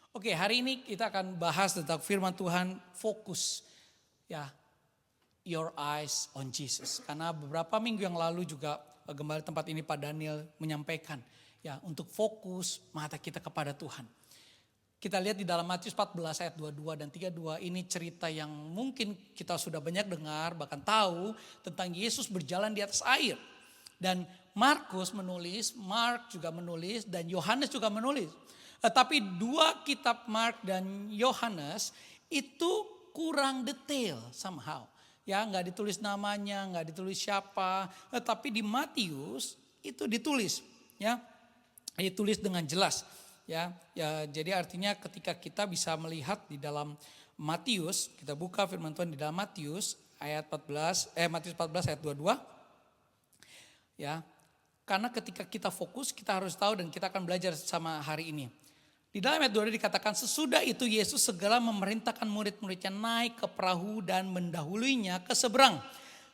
Oke, hari ini kita akan bahas tentang firman Tuhan, fokus ya, your eyes on Jesus. Karena beberapa minggu yang lalu juga gembala tempat ini Pak Daniel menyampaikan ya, untuk fokus mata kita kepada Tuhan. Kita lihat di dalam Matius 14 ayat 22 dan 32, ini cerita yang mungkin kita sudah banyak dengar, bahkan tahu tentang Yesus berjalan di atas air. Dan Markus menulis, Mark juga menulis, dan Yohanes juga menulis. Tapi dua kitab Mark dan Yohanes itu kurang detail somehow. Ya, nggak ditulis namanya, nggak ditulis siapa. Tapi di Matius itu ditulis, ya, ditulis dengan jelas. Ya, jadi artinya ketika kita bisa melihat di dalam Matius, kita buka firman Tuhan di dalam Matius ayat 14, Matius 14 ayat 22. Ya, karena ketika kita fokus, kita harus tahu dan kita akan belajar sama hari ini. Di dalam ayat 22 dikatakan, sesudah itu Yesus segera memerintahkan murid-muridnya naik ke perahu dan mendahuluinya ke seberang.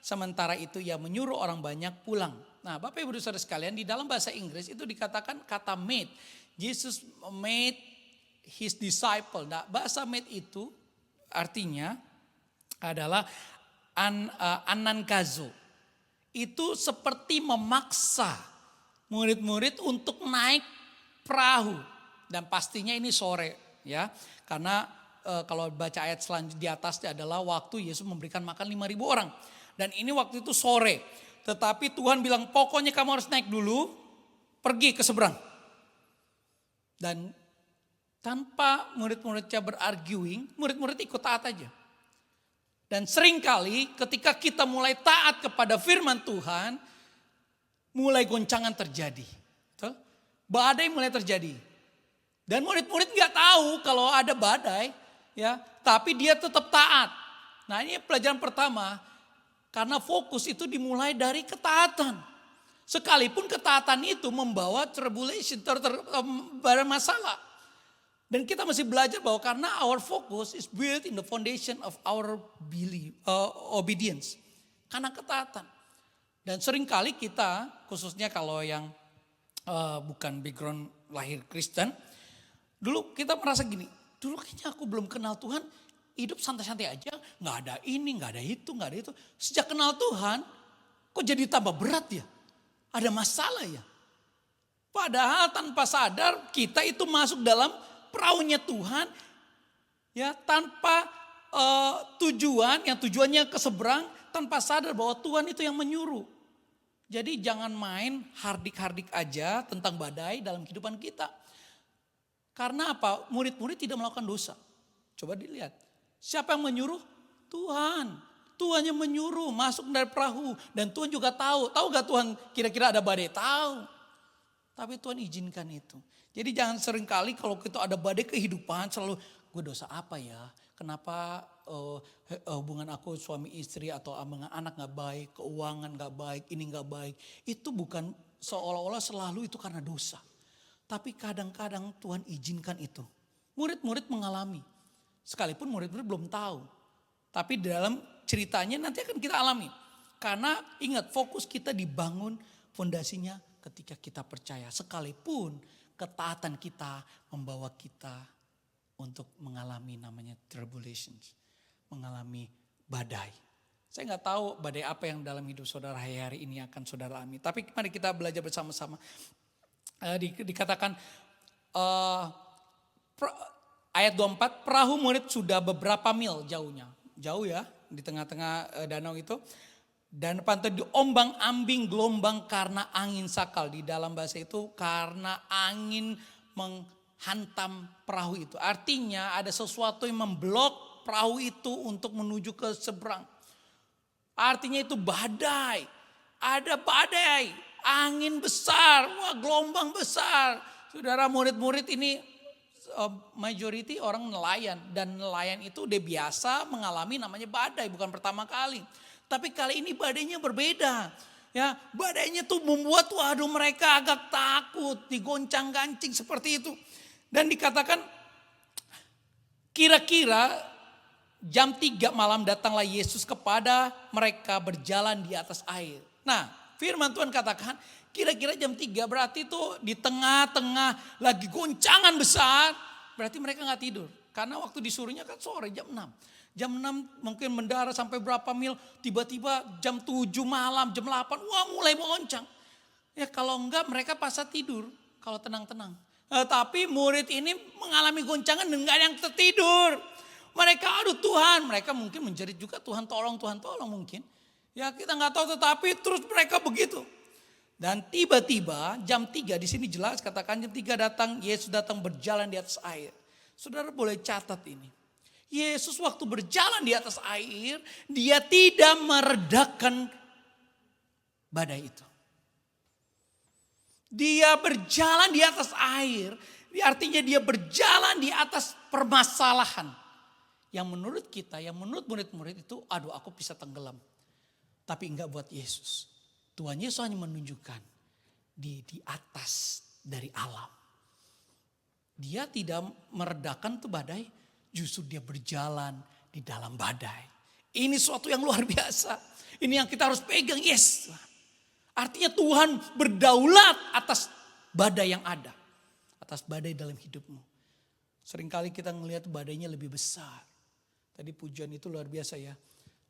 Sementara itu ia menyuruh orang banyak pulang. Nah, Bapak Ibu Saudara sekalian, di dalam bahasa Inggris itu dikatakan kata made. Jesus made his disciple. Nah, bahasa made itu artinya adalah anankazo. Itu seperti memaksa murid-murid untuk naik perahu. Dan pastinya ini sore ya. Karena kalau baca ayat selanjutnya di atasnya adalah waktu Yesus memberikan makan 5.000 orang. Dan ini waktu itu sore. Tetapi Tuhan bilang pokoknya kamu harus naik dulu, pergi ke seberang. Dan tanpa murid-muridnya berarguing, murid-murid ikut taat aja. Dan seringkali ketika kita mulai taat kepada firman Tuhan, mulai goncangan terjadi. Betul? Badai mulai terjadi. Dan murid-murid gak tahu kalau ada badai, ya, tapi dia tetap taat. Nah, ini pelajaran pertama, karena fokus itu dimulai dari ketaatan. Sekalipun ketaatan itu membawa tribulation, masalah. Dan kita masih belajar bahwa karena our focus is built in the foundation of our obedience. Karena ketaatan. Dan seringkali kita, khususnya kalau yang bukan background lahir Kristen, dulu kita merasa gini, dulu kayaknya aku belum kenal Tuhan, hidup santai-santai aja, gak ada ini, gak ada itu, gak ada itu. Sejak kenal Tuhan, kok jadi tambah berat ya? Ada masalah ya? Padahal tanpa sadar kita itu masuk dalam perahunya Tuhan, ya, tanpa tujuan, yang tujuannya ke seberang, tanpa sadar bahwa Tuhan itu yang menyuruh. Jadi jangan main hardik-hardik aja tentang badai dalam kehidupan kita. Karena apa? Murid-murid tidak melakukan dosa. Coba dilihat. Siapa yang menyuruh? Tuhan. Tuhan yang menyuruh masuk dari perahu. Dan Tuhan juga tahu. Tahu gak Tuhan kira-kira ada badai? Tahu. Tapi Tuhan izinkan itu. Jadi jangan seringkali kalau kita ada badai kehidupan selalu, gue dosa apa ya? Kenapa hubungan aku suami istri atau dengan anak gak baik, keuangan gak baik, ini gak baik. Itu bukan seolah-olah selalu itu karena dosa. Tapi kadang-kadang Tuhan izinkan itu. Murid-murid mengalami. Sekalipun murid-murid belum tahu. Tapi dalam ceritanya nanti akan kita alami. Karena ingat, fokus kita dibangun fondasinya ketika kita percaya. Sekalipun ketaatan kita membawa kita untuk mengalami namanya tribulations. Mengalami badai. Saya gak tahu badai apa yang dalam hidup saudara hari ini akan saudara alami. Tapi mari kita belajar bersama-sama. Dikatakan ayat 24, perahu murid sudah beberapa mil jauhnya. Jauh ya, di tengah-tengah danau itu. Dan pantai diombang-ambing gelombang karena angin sakal. Di dalam bahasa itu karena angin menghantam perahu itu. Artinya ada sesuatu yang memblok perahu itu untuk menuju ke seberang. Artinya itu badai. Ada badai. Angin besar, wah gelombang besar. Saudara, murid-murid ini majority orang nelayan. Dan nelayan itu udah biasa mengalami namanya badai, bukan pertama kali. Tapi kali ini badainya berbeda. Ya, badainya tuh membuat waduh mereka agak takut, digoncang-gancing seperti itu. Dan dikatakan kira-kira jam 3 malam datanglah Yesus kepada mereka berjalan di atas air. Nah, firman Tuhan katakan kira-kira jam 3 berarti itu di tengah-tengah lagi goncangan besar. berarti mereka nggak tidur. Karena waktu disuruhnya kan sore jam 6. Jam 6 mungkin mendarat sampai berapa mil. Tiba-tiba jam 7 malam, jam 8. Wah mulai mengoncang. Ya kalau enggak mereka pasca tidur. Kalau tenang-tenang. Tapi murid ini mengalami goncangan dan nggak ada yang tertidur. Mereka aduh Tuhan. Mereka mungkin menjerit juga Tuhan tolong mungkin. Ya kita nggak tahu tetapi terus mereka begitu. Dan tiba-tiba jam 3 di sini jelas katakan jam 3 datang. Yesus datang berjalan di atas air. Saudara boleh catat ini. Yesus waktu berjalan di atas air. Dia tidak meredakan badai itu. Dia berjalan di atas air. Artinya dia berjalan di atas permasalahan. Yang menurut kita, yang menurut murid-murid itu. Aduh aku bisa tenggelam. Tapi enggak buat Yesus. Tuhan Yesus hanya menunjukkan. Di atas dari alam. Dia tidak meredakan tuh badai. Justru dia berjalan di dalam badai. Ini suatu yang luar biasa. Ini yang kita harus pegang. Yes. Artinya Tuhan berdaulat atas badai yang ada. Atas badai dalam hidupmu. Seringkali kita ngelihat badainya lebih besar. Tadi pujian itu luar biasa ya.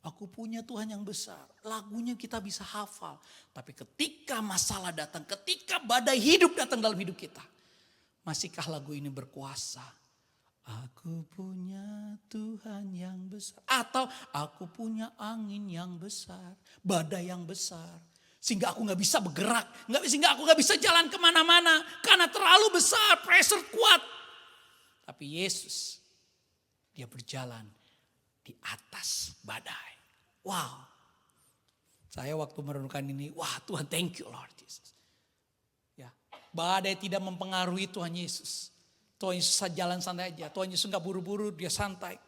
Aku punya Tuhan yang besar. Lagunya kita bisa hafal. Tapi ketika masalah datang. Ketika badai hidup datang dalam hidup kita. Masihkah lagu ini berkuasa? Aku punya Tuhan yang besar. Atau aku punya angin yang besar. Badai yang besar. Sehingga aku gak bisa bergerak. Sehingga aku gak bisa jalan kemana-mana. Karena terlalu besar, pressure kuat. Tapi Yesus, dia berjalan di atas badai. Wow. Saya waktu merenungkan ini, wah Tuhan thank you Lord Jesus. Ya, badai tidak mempengaruhi Tuhan Yesus. Tuhan Yesus jalan santai aja. Tuhan Yesus gak buru-buru, dia santai.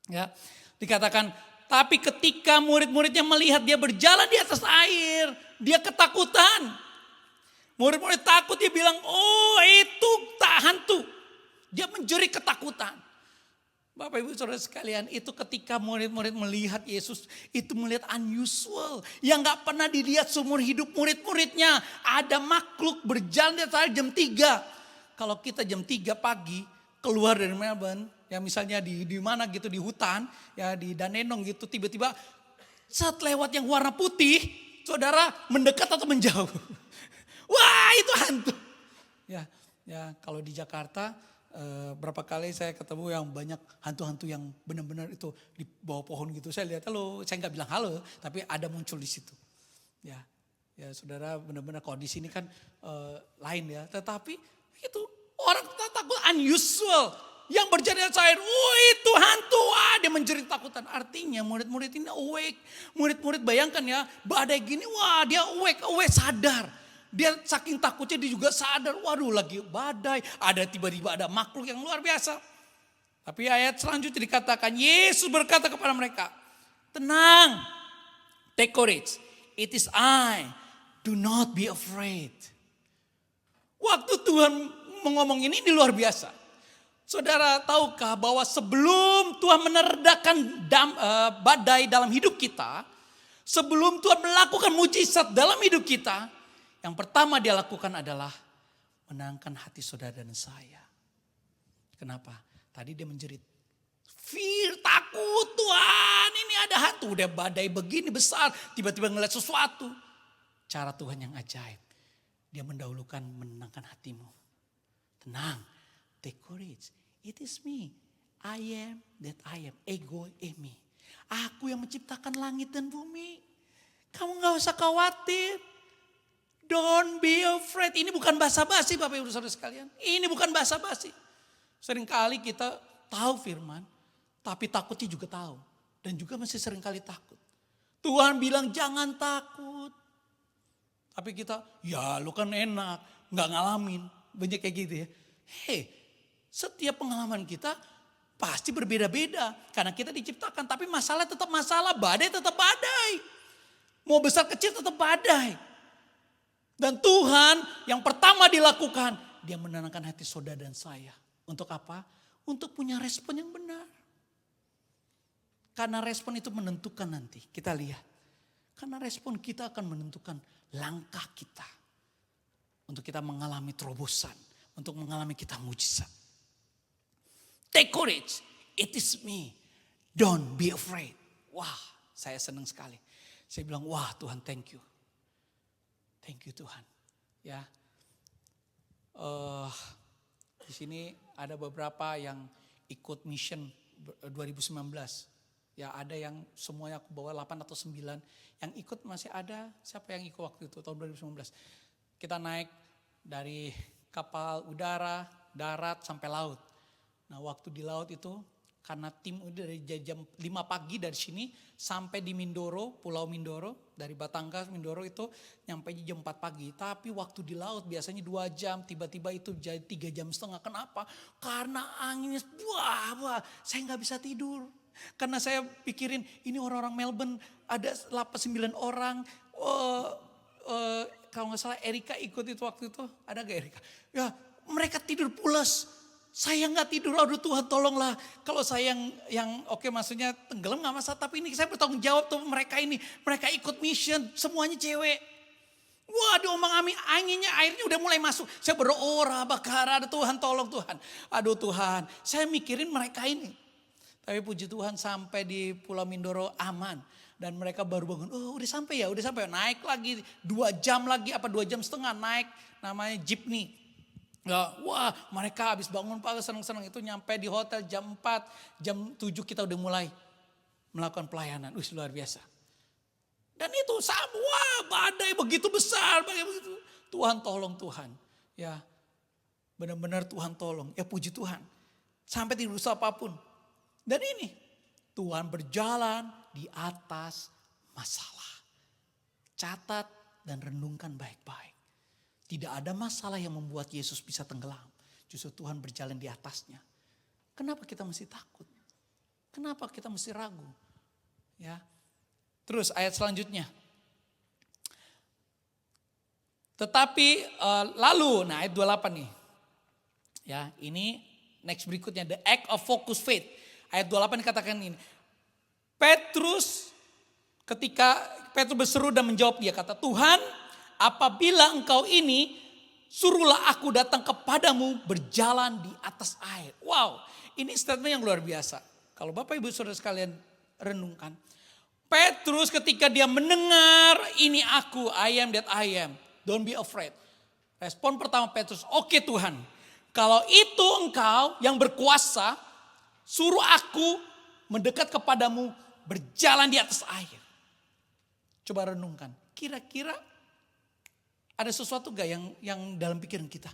Ya, dikatakan, tapi ketika murid-muridnya melihat dia berjalan di atas air, dia ketakutan. Murid-murid takut, dia bilang, oh itu hantu. Dia menjerit ketakutan. Bapak ibu saudara sekalian, itu ketika murid-murid melihat Yesus, itu melihat unusual. Yang gak pernah dilihat seumur hidup murid-muridnya. Ada makhluk berjalan di atas air jam 3. Kalau kita jam 3 pagi keluar dari Melbourne, ya misalnya di mana gitu di hutan, ya di Dandenong gitu, tiba-tiba saat lewat yang warna putih, saudara mendekat atau menjauh. Wah itu hantu. Ya kalau di Jakarta berapa kali saya ketemu yang banyak hantu-hantu yang benar-benar itu di bawah pohon gitu. Saya lihat halo, saya nggak bilang halo, tapi ada muncul di situ. Ya saudara benar-benar kalau di sini kan lain ya, tetapi itu orang takut unusual. Yang berjalan di atas air, oh itu hantu, dia menjerit takutan. Artinya murid-murid ini awake. Murid-murid bayangkan ya, badai gini, wah dia awake, sadar. Dia saking takutnya dia juga sadar, waduh lagi badai. Ada tiba-tiba ada makhluk yang luar biasa. Tapi ayat selanjutnya dikatakan, Yesus berkata kepada mereka, tenang, take courage, it is I, do not be afraid. Waktu Tuhan ngomong ini luar biasa. Saudara tahukah bahwa sebelum Tuhan meredakan badai dalam hidup kita. Sebelum Tuhan melakukan mujizat dalam hidup kita. Yang pertama dia lakukan adalah menenangkan hati saudara dan saya. Kenapa? Tadi dia menjerit. Fear, takut Tuhan ini ada hantu. Udah badai begini besar. Tiba-tiba ngeliat sesuatu. Cara Tuhan yang ajaib. Dia mendahulukan menenangkan hatimu. Tenang, take courage. It is me. I am that I am. Ego emi. Aku yang menciptakan langit dan bumi. Kamu gak usah khawatir. Don't be afraid. Ini bukan basa-basi Bapak Ibu Saudara sekalian. Ini bukan basa-basi. Seringkali kita tahu firman. Tapi takutnya juga tahu. Dan juga masih seringkali takut. Tuhan bilang jangan takut. Tapi kita, ya lu kan enak. Gak ngalamin. Banyak kayak gitu ya. Setiap pengalaman kita pasti berbeda-beda. Karena kita diciptakan. Tapi masalah tetap masalah. Badai tetap badai. Mau besar kecil tetap badai. Dan Tuhan yang pertama dilakukan. Dia menenangkan hati saudara dan saya. Untuk apa? Untuk punya respon yang benar. Karena respon itu menentukan nanti. Kita lihat. Karena respon kita akan menentukan langkah kita. Untuk kita mengalami terobosan. Untuk mengalami kita mujizat. courage, it is me. Don't be afraid. Wah, saya senang sekali. Saya bilang, wah Tuhan, thank you. Thank you Tuhan. Ya, di sini ada beberapa yang ikut mission 2019. Ya, ada yang semuanya aku bawa 8 atau 9. Yang ikut masih ada. Siapa yang ikut waktu itu tahun 2019? Kita naik dari kapal udara, darat sampai laut. Nah, waktu di laut itu karena tim udah dari jam 5 pagi dari sini sampai di Mindoro, Pulau Mindoro, dari Batangas Mindoro itu nyampe jam 4 pagi. Tapi waktu di laut biasanya 2 jam, tiba-tiba itu jadi 3 jam setengah. Kenapa? Karena anginnya wah, saya nggak bisa tidur. Karena saya pikirin ini orang-orang Melbourne ada 8-9 orang. Kalau nggak salah Erika ikut itu waktu itu, ada gak Erika? Ya, mereka tidur pulas. Saya nggak tidur, aduh Tuhan tolonglah. Kalau saya yang oke, maksudnya tenggelam nggak masalah, tapi ini saya bertanggung jawab tuh mereka ini. Mereka ikut mission, semuanya cewek. Waduh, omong ambing anginnya, airnya udah mulai masuk. Saya berdoa, bakar, ada Tuhan tolong Tuhan. Aduh Tuhan, saya mikirin mereka ini. Tapi puji Tuhan sampai di Pulau Mindoro aman. Dan mereka baru bangun, oh udah sampai ya. Naik lagi 2 jam lagi, 2 jam setengah naik namanya jeepney. Ya, wah mereka habis bangun pagi senang-senang itu nyampe di hotel jam 4, jam 7 kita udah mulai melakukan pelayanan. Luar biasa. Dan itu sama, wah badai begitu besar, begitu. Tuhan tolong Tuhan. Ya, benar-benar Tuhan tolong. Ya puji Tuhan. Sampai tidak usah apapun. Dan ini Tuhan berjalan di atas masalah. Catat dan renungkan baik-baik. Tidak ada masalah yang membuat Yesus bisa tenggelam. Justru Tuhan berjalan di atasnya. Kenapa kita mesti takut? Kenapa kita mesti ragu? Ya. Terus ayat selanjutnya. Tetapi lalu, nah ayat 28 nih. Ya, ini next berikutnya, the act of focus faith. Ayat 28 dikatakan ini. Ketika Petrus berseru dan menjawab, dia kata, Tuhan, apabila engkau ini, suruhlah aku datang kepadamu berjalan di atas air. Wow, ini statement yang luar biasa. Kalau Bapak Ibu Saudara sekalian renungkan. Petrus ketika dia mendengar, ini aku, I am that I am. Don't be afraid. Respon pertama Petrus, oke Tuhan. Kalau itu engkau yang berkuasa, suruh aku mendekat kepadamu berjalan di atas air. Coba renungkan, kira-kira ada sesuatu gak yang dalam pikiran kita?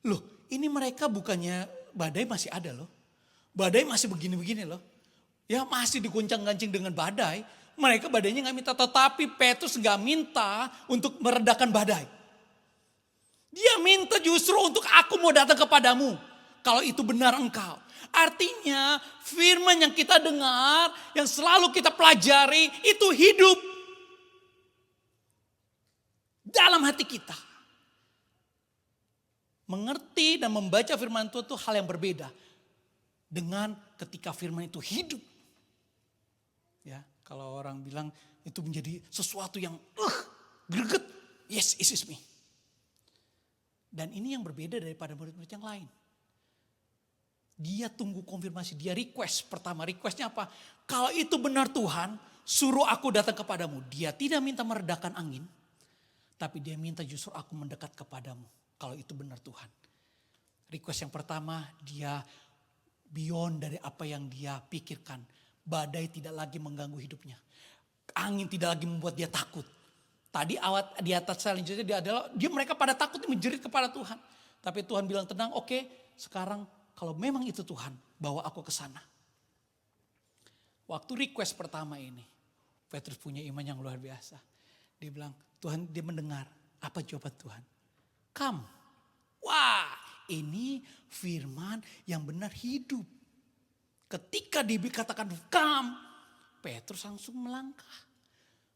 Loh, ini mereka bukannya badai masih ada loh. Badai masih begini-begini loh. Ya masih diguncang-gancing dengan badai. Mereka badainya gak minta, tetapi Petrus gak minta untuk meredakan badai. Dia minta justru untuk aku mau datang kepadamu. Kalau itu benar engkau. Artinya firman yang kita dengar, yang selalu kita pelajari itu hidup dalam hati kita. Mengerti dan membaca firman Tuhan itu hal yang berbeda dengan ketika firman itu hidup. Ya, kalau orang bilang itu menjadi sesuatu yang greget. Yes, it is me. Dan ini yang berbeda daripada murid-murid yang lain. Dia tunggu konfirmasi, dia request. Pertama requestnya apa? Kalau itu benar Tuhan, suruh aku datang kepadamu. Dia tidak minta meredakan angin. Tapi dia minta justru aku mendekat kepadamu. Kalau itu benar Tuhan. Request yang pertama, dia beyond dari apa yang dia pikirkan. Badai tidak lagi mengganggu hidupnya. Angin tidak lagi membuat dia takut. Tadi awat di atas selanjutnya mereka pada takut menjerit kepada Tuhan. Tapi Tuhan bilang tenang, oke, sekarang kalau memang itu Tuhan, bawa aku ke sana. Waktu request pertama ini, Petrus punya iman yang luar biasa. Dia bilang, Tuhan, dia mendengar apa jawaban Tuhan. Come. Wah, ini firman yang benar hidup. Ketika dikatakan come, Petrus langsung melangkah.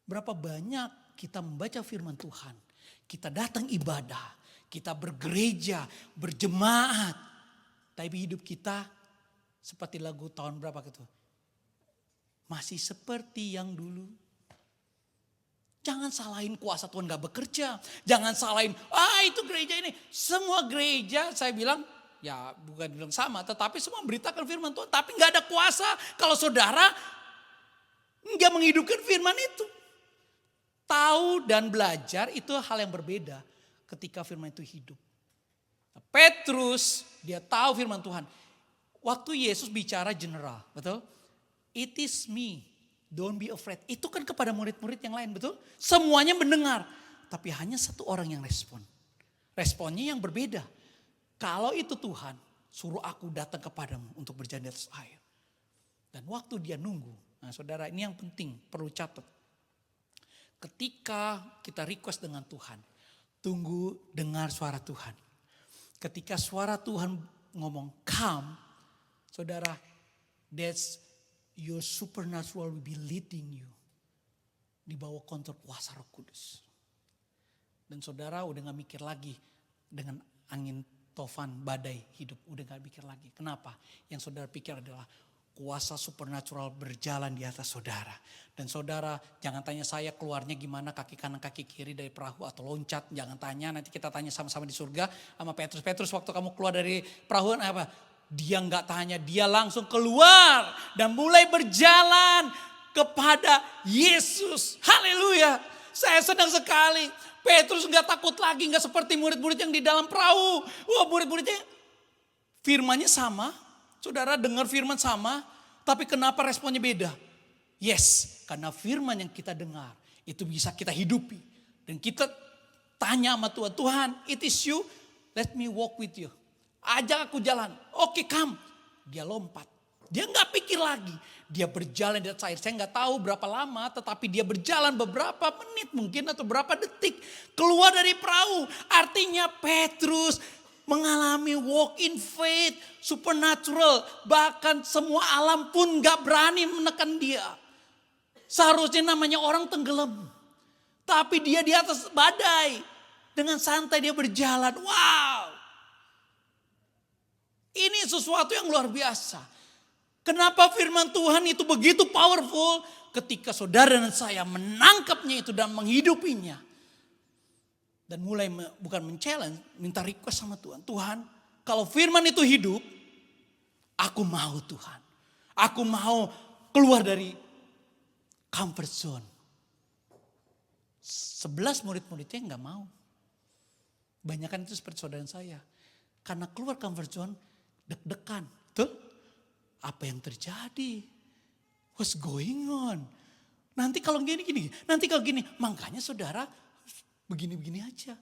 Berapa banyak kita membaca firman Tuhan, kita datang ibadah, kita bergereja, berjemaat. Tapi hidup kita seperti lagu tahun berapa gitu. Masih seperti yang dulu. Jangan salahin kuasa Tuhan gak bekerja. Jangan salahin, itu gereja ini. Semua gereja saya bilang Ya bukan bilang sama, tetapi semua memberitakan firman Tuhan. Tapi nggak ada kuasa kalau saudara nggak menghidupkan firman itu. Tahu dan belajar itu hal yang berbeda ketika firman itu hidup. Petrus dia tahu firman Tuhan. Waktu Yesus bicara general, betul? It is me, don't be afraid. Itu kan kepada murid-murid yang lain, betul? Semuanya mendengar, tapi hanya satu orang yang respon. Responnya yang berbeda. Kalau itu Tuhan, suruh aku datang kepadamu untuk berjalan di atas air. Dan waktu dia nunggu, nah saudara ini yang penting, perlu catat. Ketika kita request dengan Tuhan, tunggu dengar suara Tuhan. Ketika suara Tuhan ngomong come, saudara, that's your supernatural will be leading you. Di bawah kontrol kuasa Roh Kudus. Dan saudara udah gak mikir lagi dengan angin tofan, badai hidup. Udah gak mikir lagi. Kenapa? Yang saudara pikir adalah kuasa supernatural berjalan di atas saudara. Dan saudara jangan tanya saya keluarnya gimana kaki kanan kaki kiri dari perahu atau loncat. Jangan tanya, nanti kita tanya sama-sama di surga sama Petrus. Petrus waktu kamu keluar dari perahu apa? Dia gak tanya, dia langsung keluar dan mulai berjalan kepada Yesus. Haleluya. Saya senang sekali. Petrus gak takut lagi, gak seperti murid-murid yang di dalam perahu. Wah, murid-muridnya firmannya sama. Saudara dengar firman sama, tapi kenapa responnya beda? Yes, karena firman yang kita dengar itu bisa kita hidupi. Dan kita tanya sama Tuhan, Tuhan it is you, let me walk with you. Ajak aku jalan, oke come. Dia lompat, dia gak pikir lagi. Dia berjalan di atas air, saya gak tahu berapa lama, tetapi dia berjalan beberapa menit mungkin atau berapa detik. Keluar dari perahu, artinya Petrus mengalami walk in faith, supernatural. Bahkan semua alam pun gak berani menekan dia. Seharusnya namanya orang tenggelam. Tapi dia di atas badai. Dengan santai dia berjalan. Wow. Ini sesuatu yang luar biasa. Kenapa firman Tuhan itu begitu powerful? Ketika saudara dan saya menangkapnya itu dan menghidupinya. Dan mulai bukan men-challenge, minta request sama Tuhan. Tuhan, kalau firman itu hidup, aku mau Tuhan. Aku mau keluar dari comfort zone. 11 murid-muridnya gak mau. Banyakan itu seperti saudara saya. Karena keluar comfort zone, deg-degan. Tuh, apa yang terjadi? What's going on? Nanti kalau gini, nanti kalau gini. Makanya saudara, begini-begini aja.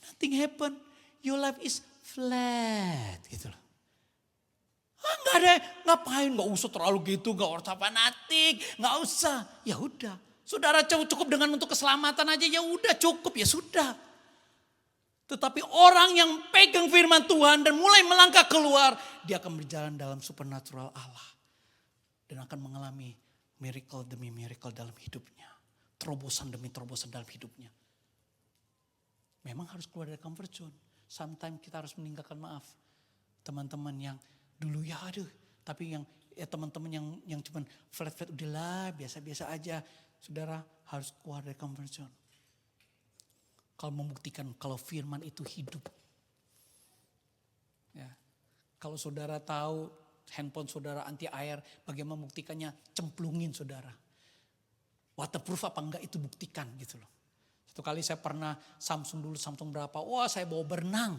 Nothing happen. Your life is flat. Gitu loh. Gak ada, ngapain, gak usah terlalu gitu, gak usah fanatik, gak usah. Ya udah, saudara cukup dengan untuk keselamatan aja, ya udah cukup, ya sudah. Tetapi orang yang pegang firman Tuhan dan mulai melangkah keluar, dia akan berjalan dalam supernatural Allah. Dan akan mengalami miracle demi miracle dalam hidupnya. Terobosan demi terobosan dalam hidupnya. Memang harus keluar dari comfort zone. Sometimes kita harus meninggalkan maaf. Teman-teman yang dulu ya aduh. Tapi yang ya teman-teman yang cuman flat-flat udahlah biasa-biasa aja. Saudara harus keluar dari comfort zone. Kalau membuktikan kalau firman itu hidup. Ya. Kalau saudara tahu handphone saudara anti air, bagaimana membuktikannya? Cemplungin saudara. Waterproof apa enggak itu buktikan gitu loh. Satu kali saya pernah Samsung berapa, wah saya bawa berenang.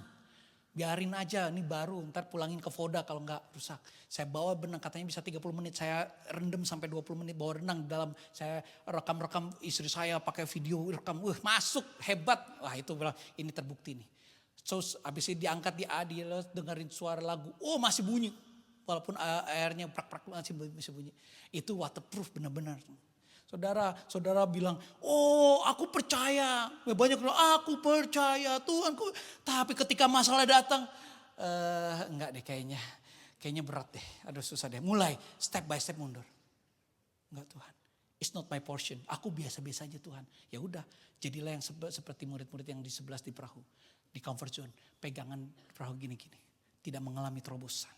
Biarin aja, ini baru, ntar pulangin ke Voda kalau enggak rusak. Saya bawa berenang, katanya bisa 30 menit, saya rendam sampai 20 menit bawa renang. Dalam saya rekam-rekam istri saya pakai video, rekam, masuk, hebat. Wah itu bilang, ini terbukti nih. So abis itu diangkat dia dengerin suara lagu, oh masih bunyi. Walaupun airnya prak-prak masih bunyi. Itu waterproof benar-benar. Saudara bilang, oh aku percaya. Banyak bilang, aku percaya Tuhanku. Tapi ketika masalah datang, enggak deh kayaknya. Kayaknya berat deh, aduh susah deh. Mulai step by step mundur. Enggak Tuhan, it's not my portion. Aku biasa-biasa aja Tuhan. Ya udah, jadilah yang seperti murid-murid yang di 11 di perahu. Di comfort zone, pegangan perahu gini-gini. Tidak mengalami terobosan.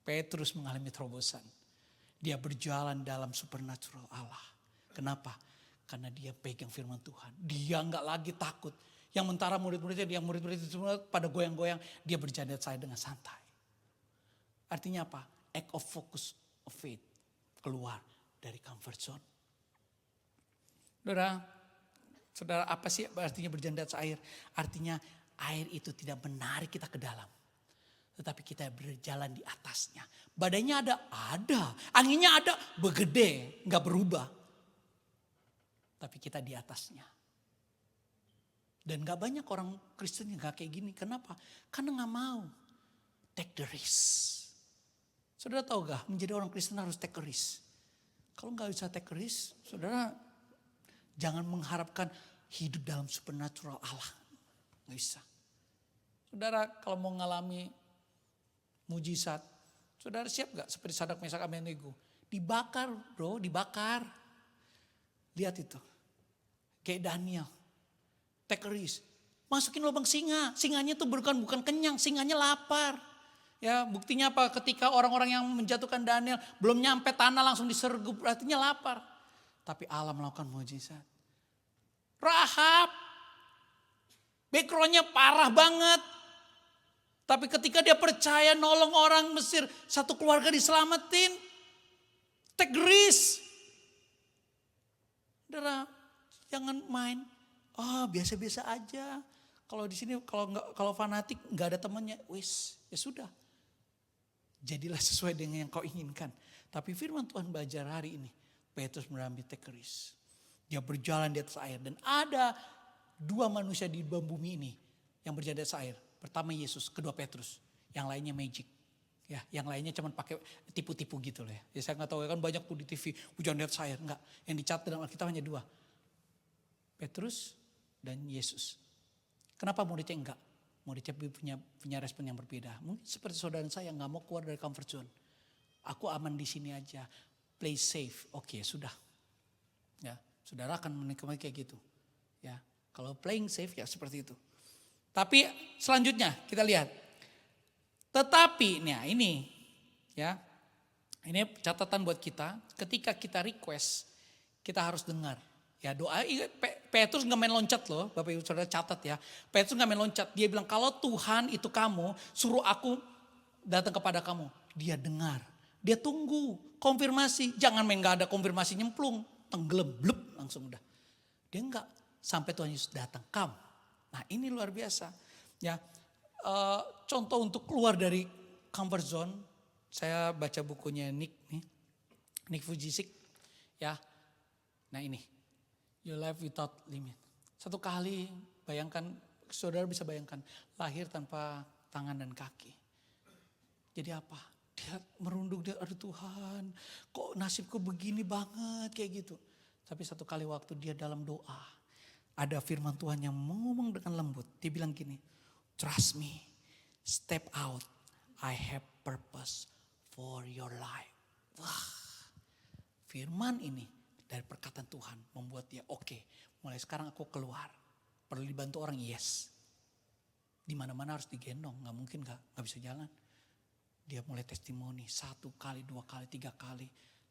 Petrus mengalami terobosan. Dia berjalan dalam supernatural Allah. Kenapa? Karena dia pegang firman Tuhan. Dia enggak lagi takut. Yang mentara murid-muridnya, yang murid-murid itu semua pada goyang-goyang. Dia berjalan saya dengan santai. Artinya apa? Act of focus of faith. Keluar dari comfort zone. Saudara, apa sih artinya berjalan di atas air? Artinya air itu tidak menarik kita ke dalam. Tetapi kita berjalan di atasnya. Badainya ada. Anginnya ada, begede, gak berubah. Tapi kita di atasnya. Dan gak banyak orang Kristen yang gak kayak gini. Kenapa? Karena gak mau take the risk. Saudara tahu gak, menjadi orang Kristen harus take a risk. Kalau gak bisa take a risk, saudara jangan mengharapkan hidup dalam supernatural Allah. Gak bisa. Saudara kalau mau ngalami mujizat, saudara siap gak seperti Sadrak Mesak Abednego? Dibakar bro, dibakar. Lihat itu. Kayak Daniel. Take a risk. Masukin lubang singa. Singanya tuh bukan kenyang, singanya lapar. Ya, buktinya apa? Ketika orang-orang yang menjatuhkan Daniel belum nyampe tanah langsung disergap, artinya lapar. Tapi Allah melakukan mujizat. Rahab, backgroundnya parah banget. Tapi ketika dia percaya nolong orang Mesir, satu keluarga diselamatin. Take risk. Saudara, jangan main. Biasa-biasa aja. Kalau di sini kalau fanatik nggak ada temannya, ya sudah. Jadilah sesuai dengan yang kau inginkan. Tapi firman Tuhan belajar hari ini. Petrus mengambil take risk. Dia berjalan di atas air. Dan ada 2 manusia di bumi ini yang berjalan di atas air. Pertama Yesus, kedua Petrus. Yang lainnya magic. Ya, yang lainnya cuma pakai tipu-tipu gitu loh ya. Ya saya nggak tahu ya, kan banyak tuh di TV berjalan di atas air. Enggak, yang dicatat dalam Alkitab hanya 2. Petrus dan Yesus. Kenapa muridnya enggak? Muridnya punya respon yang berbeda. Mungkin seperti saudara saya nggak mau keluar dari comfort zone. Aku aman di sini aja. Play safe. Oke, sudah. Ya, saudara akan menikmati kayak gitu. Ya, kalau playing safe ya seperti itu. Tapi selanjutnya kita lihat. Tetapi ini ya. Ini catatan buat kita, ketika kita request, kita harus dengar. Ya doa, Petrus gak main loncat loh, Bapak Ibu Saudara catat ya. Petrus gak main loncat, dia bilang kalau Tuhan itu kamu, suruh aku datang kepada kamu. Dia dengar, dia tunggu konfirmasi. Jangan main gak ada konfirmasi nyemplung, tenggelam, blub langsung udah. Dia enggak, sampai Tuhan Yesus datang, come. Nah ini luar biasa. Ya, contoh untuk keluar dari comfort zone, saya baca bukunya Nick Vujicic. Ya, nah ini. Your life without limit. Satu kali bayangkan, saudara bisa bayangkan lahir tanpa tangan dan kaki. Jadi apa? Dia merunduk, aduh Tuhan kok nasibku begini banget kayak gitu. Tapi satu kali waktu dia dalam doa, ada firman Tuhan yang ngomong dengan lembut. Dia bilang gini, trust me, step out, I have purpose for your life. Wah, firman ini dari perkataan Tuhan membuat dia oke, mulai sekarang aku keluar. Perlu dibantu orang, yes. Di mana-mana harus digendong, nggak mungkin nggak bisa jalan. Dia mulai testimoni 1 kali, 2 kali, 3 kali.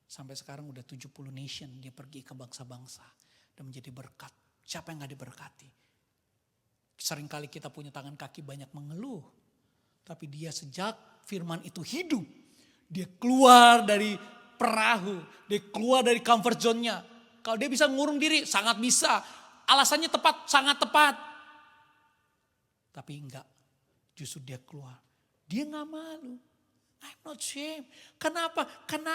Sampai sekarang udah 70 nation dia pergi ke bangsa-bangsa. Dan menjadi berkat. Siapa yang gak diberkati? Seringkali kita punya tangan kaki banyak mengeluh. Tapi dia sejak firman itu hidup. Dia keluar dari perahu. Dia keluar dari comfort zone-nya. Kalau dia bisa ngurung diri, sangat bisa. Alasannya tepat, sangat tepat. Tapi enggak. Justru dia keluar. Dia gak malu. I'm not ashamed. Kenapa? Karena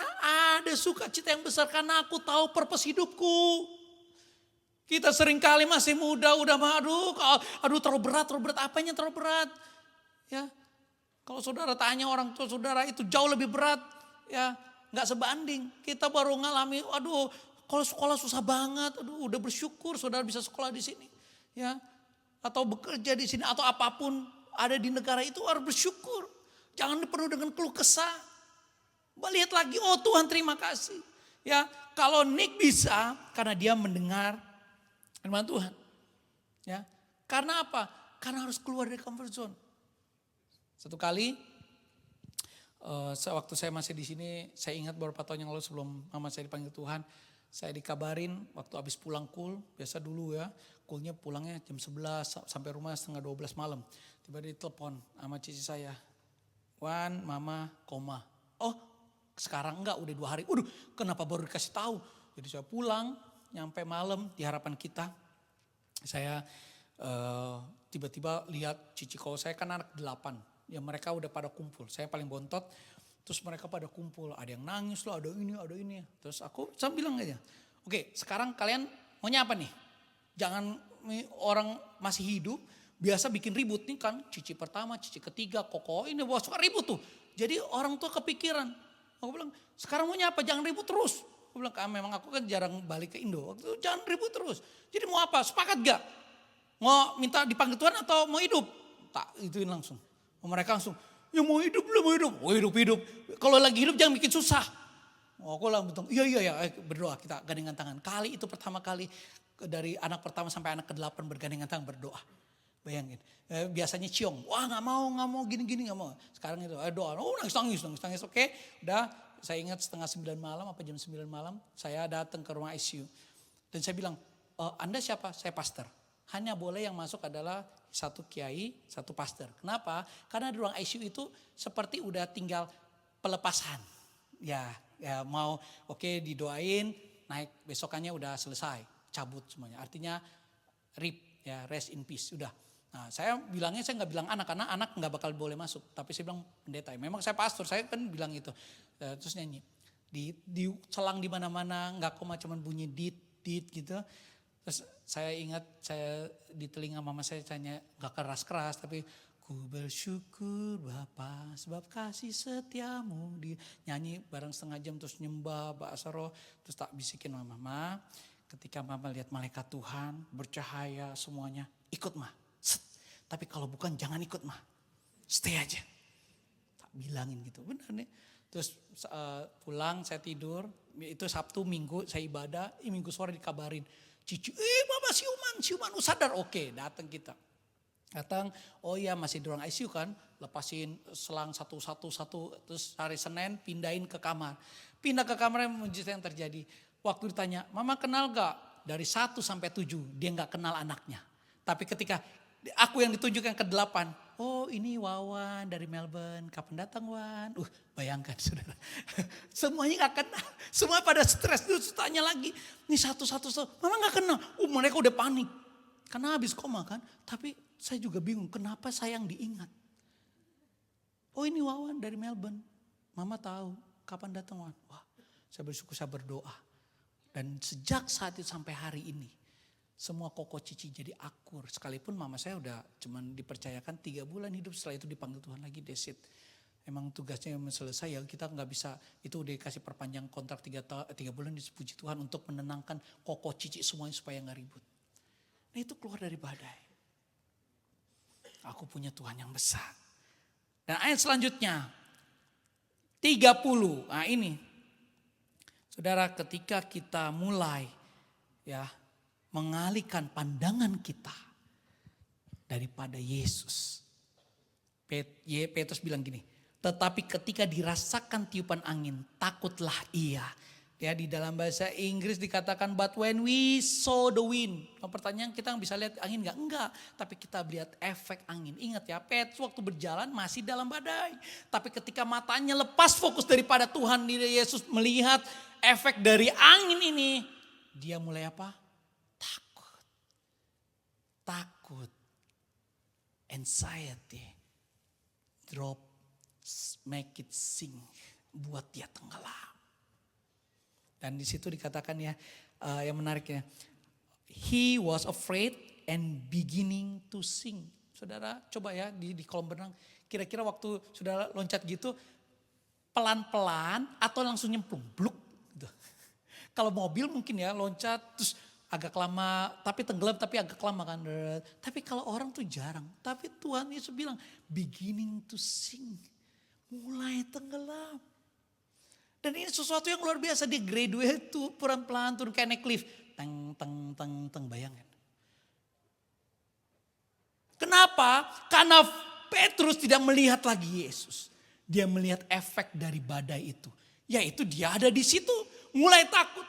ada sukacita yang besar. Karena aku tahu purpose hidupku. Kita seringkali masih muda, udah aduh terlalu berat. Apanya terlalu berat? Ya, kalau saudara tanya orang tua saudara itu jauh lebih berat. Ya, nggak sebanding. Kita baru ngalami, aduh kalau sekolah susah banget. Aduh udah bersyukur saudara bisa sekolah di sini. Ya, atau bekerja di sini atau apapun ada di negara itu harus bersyukur. Jangan penuh dengan keluh kesah. Lihat lagi, oh Tuhan terima kasih. Ya, kalau Nick bisa karena dia mendengar firman Tuhan. Ya, karena apa? Karena harus keluar dari comfort zone. Satu kali, waktu saya masih di sini, saya ingat beberapa tahun yang lalu sebelum mama saya dipanggil Tuhan, saya dikabarin waktu habis pulang kul, biasa dulu ya, kulnya pulangnya jam 11 sampai rumah setengah 12 malam. Tiba-tiba ditelepon sama cici saya. Wan, mama, koma. Oh, sekarang enggak, udah 2 hari. Waduh, kenapa baru dikasih tahu? Jadi saya pulang, nyampe malam di harapan kita. Saya tiba-tiba lihat cici kau saya kan anak 8. Ya mereka udah pada kumpul. Saya paling bontot. Terus mereka pada kumpul. Ada yang nangis loh, ada ini. Terus saya bilang aja. Oke, sekarang kalian maunya apa nih? Jangan orang masih hidup. Biasa bikin ribut nih kan. Cici pertama, cici ketiga, koko ini suka ribut tuh. Jadi orang tua kepikiran. Aku bilang, sekarang maunya apa? Jangan ribut terus. Aku bilang, memang aku kan jarang balik ke Indo. Waktu itu jangan ribut terus. Jadi mau apa? Sepakat gak? Mau minta dipanggil Tuhan atau mau hidup? Tak, ituin langsung. Mereka langsung, ya mau hidup, belum mau hidup. Oh hidup. Kalau lagi hidup jangan bikin susah. Aku langsung, iya, berdoa kita gandengan tangan. Kali itu pertama kali dari anak pertama sampai anak ke-8 bergandengan tangan berdoa. Bayangin, biasanya ciong, wah gak mau gini gak mau. Sekarang itu doa, nangis, oke. Udah, saya ingat 8:30 malam, jam 9 malam, saya datang ke ruang ICU. Dan saya bilang, Anda siapa? Saya pastor. Hanya boleh yang masuk adalah 1 kiai, 1 pastor. Kenapa? Karena di ruang ICU itu seperti udah tinggal pelepasan. Ya mau oke didoain, naik besokannya udah selesai, cabut semuanya. Artinya RIP, ya rest in peace, udah. Nah saya nggak bilang anak, karena anak nggak bakal boleh masuk. Tapi saya bilang pendeta, memang saya pastor, saya kan bilang itu. Terus nyanyi, di selang di mana-mana, nggak cuma bunyi dit gitu. Terus saya ingat saya di telinga mama saya tanya, gak keras-keras tapi ku bersyukur Bapa sebab kasih setiamu. Nyanyi bareng setengah jam terus nyembah bahasa roh. Terus tak bisikin mama, ketika mama lihat malaikat Tuhan bercahaya semuanya, ikut mah. Tapi kalau bukan jangan ikut mah, stay aja. Tak bilangin gitu, benar nih. Terus pulang saya tidur, itu Sabtu Minggu saya ibadah, Minggu sore dikabarin. Cici, mama siuman, sadar, oke datang kita. Datang, oh iya masih di ruang ICU kan, lepasin selang satu, terus hari Senin pindahin ke kamar. Pindah ke kamar, mujizat yang terjadi. Waktu ditanya, mama kenal gak? Dari 1 sampai 7, dia gak kenal anaknya. Tapi ketika aku yang ditunjukkan ke-8, oh ini Wawan dari Melbourne, kapan datang Wan? Bayangkan saudara, semuanya gak kenal, semua pada stres, terus tanya lagi, ini satu, mama gak kenal, mereka udah panik, karena habis koma kan, tapi saya juga bingung kenapa saya yang diingat. Oh ini Wawan dari Melbourne, mama tahu kapan datang Wan? Wah, saya bersyukur, saya berdoa, dan sejak saat itu sampai hari ini, semua koko cici jadi akur. Sekalipun mama saya udah cuman dipercayakan 3 bulan hidup, setelah itu dipanggil Tuhan lagi, that's it. Emang tugasnya yang selesai ya, kita gak bisa, itu udah dikasih perpanjang kontrak 3 bulan, dipuji Tuhan untuk menenangkan koko cici semuanya supaya gak ribut. Nah itu keluar dari badai. Aku punya Tuhan yang besar. Dan ayat selanjutnya 30. Nah ini saudara, ketika kita mulai ya mengalihkan pandangan kita daripada Yesus. Petrus bilang gini, tetapi ketika dirasakan tiupan angin, takutlah ia. Ya, di dalam bahasa Inggris dikatakan, but when we saw the wind. Pertanyaan, kita bisa lihat angin enggak? Enggak, tapi kita lihat efek angin. Ingat ya, Petrus waktu berjalan masih dalam badai. Tapi ketika matanya lepas fokus daripada Tuhan, Yesus melihat efek dari angin ini, dia mulai apa? Takut, anxiety, drop, make it sink, buat dia tenggelam. Dan di situ dikatakan ya, yang menariknya, he was afraid and beginning to sink. Saudara coba ya di kolam renang, kira-kira waktu saudara loncat gitu, pelan-pelan atau langsung nyemplung, bluk gitu. Kalau mobil mungkin ya loncat terus agak lama, tapi tenggelam tapi agak lama kan. Tapi kalau orang tuh jarang. Tapi Tuhan Yesus bilang beginning to sink. Mulai tenggelam. Dan ini sesuatu yang luar biasa. Dia graduate tuh pelan-pelan turun kayak naik lift. Teng, bayangin. Kenapa? Karena Petrus tidak melihat lagi Yesus. Dia melihat efek dari badai itu. Yaitu dia ada di situ. Mulai takut.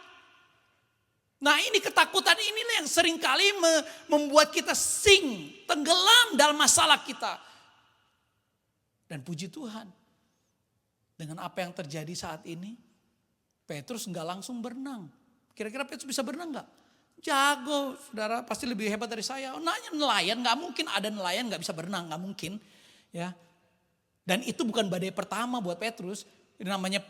Nah ini ketakutan inilah yang seringkali membuat kita tenggelam dalam masalah kita. Dan puji Tuhan, Dengan apa yang terjadi saat ini, Petrus nggak langsung berenang. Kira-kira Petrus bisa berenang nggak? Jago, saudara, pasti lebih hebat dari saya. Nanya nelayan, nggak mungkin ada nelayan nggak bisa berenang, nggak mungkin. Ya, dan itu bukan badai pertama buat Petrus. Ini namanya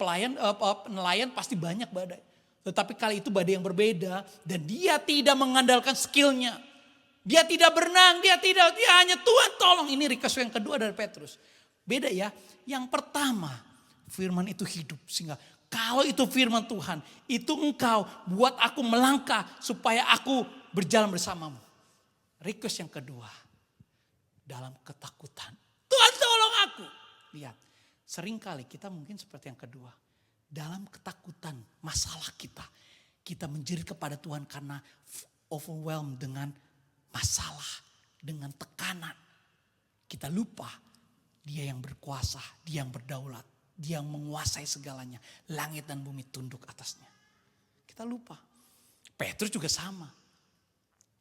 nelayan pasti banyak badai. Tetapi kali itu badai yang berbeda dan dia tidak mengandalkan skillnya. Dia tidak berenang, dia hanya Tuhan tolong. Ini request yang kedua dari Petrus. Beda ya. Yang pertama, firman itu hidup sehingga kalau itu firman Tuhan, itu engkau buat aku melangkah supaya aku berjalan bersamamu. Request yang kedua, dalam ketakutan. Tuhan tolong aku. Lihat, seringkali kita mungkin seperti yang kedua. Dalam ketakutan masalah kita menjerit kepada Tuhan karena overwhelmed dengan masalah, dengan tekanan. Kita lupa dia yang berkuasa, dia yang berdaulat. Dia yang menguasai segalanya. Langit dan bumi tunduk atasnya. Kita lupa. Petrus juga sama.